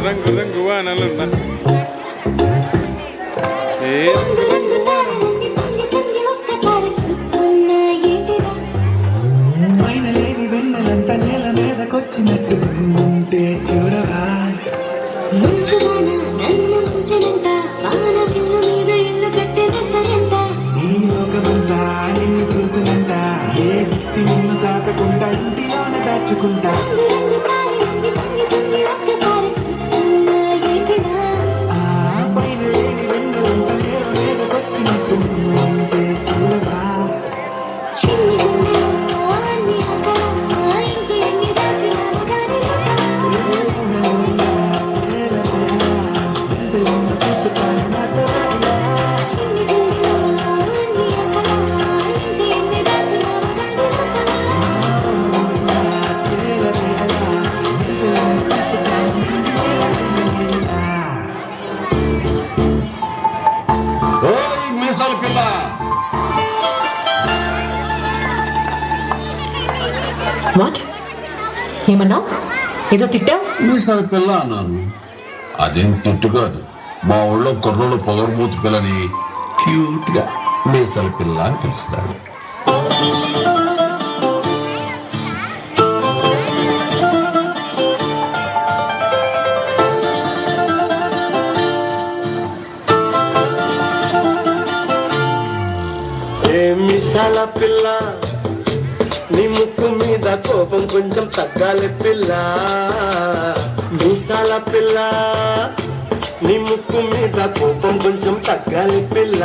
రంగు రంగు వానలున్నా పైన లేని వెన్నెలంతా నేల మీదకొచ్చినట్టు ఉంటే చూడవా నీ లోకమంతా నిన్ను చూసినంట ఏ దిష్టి నిన్ను తాకకుండా ఇంటిలోనే దాచుకుంటా పైన లేని వెన్నెలంతా నేల మీదకొచ్చినట్టు ఉంటే చూడవా వాట్ ఏమన్నావు? ఏదో తిట్టావు? మీసాల పిల్ల అన్నాను. అదేం తిట్టు కాదు. మా ఊళ్ళో కుర్రోళ్ళు పొగరబోతు పిల్లని క్యూట్ గా మీసాల పిల్ల అని పిలుస్తారు. మీసాల పిల్ల నీ ముక్కు మీద కోపం కొంచెం తగ్గాలి పిల్ల. మీసాల పిల్ల నీ ముక్కు మీద కోపం కొంచెం తగ్గాలి పిల్ల.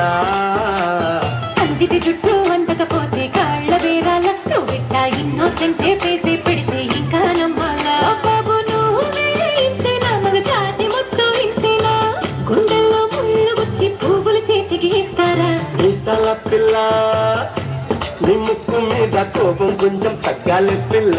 అందిటి జుట్టు అందకపోతే కాళ్ళ వేరాల నువ్విట్టా ఇన్నోసెంటే ఫేసే పెడితే ఇంకా నమ్మాలా? బాబు నువ్వే ఇంతేనా, మగ జాతి మొత్తం ఇంతేనా? గుండెల్లో ముళ్ళు గుచ్చి పువ్వులు చేతికి ఇస్తారా? మీసాల పిల్ల నీ ముక్కు మీద కోపం కొంచెం తగ్గాలి పిల్ల.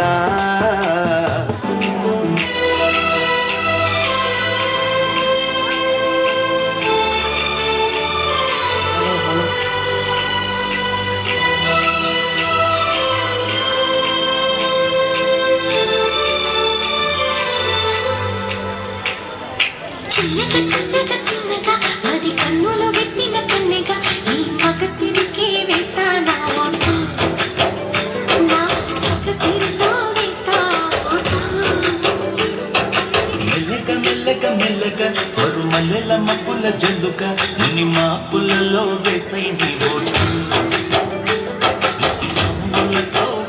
చిన్నగా చిన్నగా చిన్నగా అది కన్నులు వెట్టిన కన్నెగా ఈ మగసిరికి వేస్తానా ఒట్టు, నా సొగసిరితో వేస్తా ఒట్టు. మెల్లగా మెల్లగా మెల్లగా వరు మల్లెల మబ్బుల జల్లుగా నీ మాపులలో వేసైంది ఓటు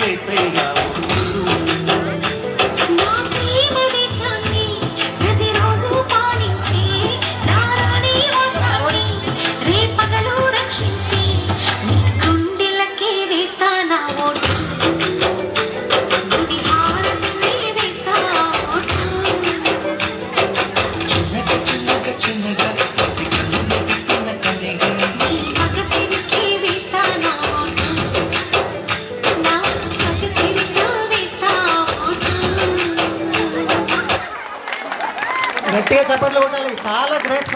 వేసయ్యా నా ప్రేమ దేశాన్ని ప్రతిరోజు పాలించి నా రాణి వాసాన్ని రేపగలు రక్షించి నీ గుండెలకే వేస్తానా ఓటు, తుది హారతిని వేస్తా ఓటు. చిన్నగా చిన్నగా చిన్నగా అది కన్నులు విప్పిన కన్నెగా నీ మగసిరికి వేస్తానా ఓటు, నా సొగసిరితో వేస్తా ఓటు. గట్టిగా చప్పట్లు కొట్టాలి. చాలా గ్రేస్ఫుల్.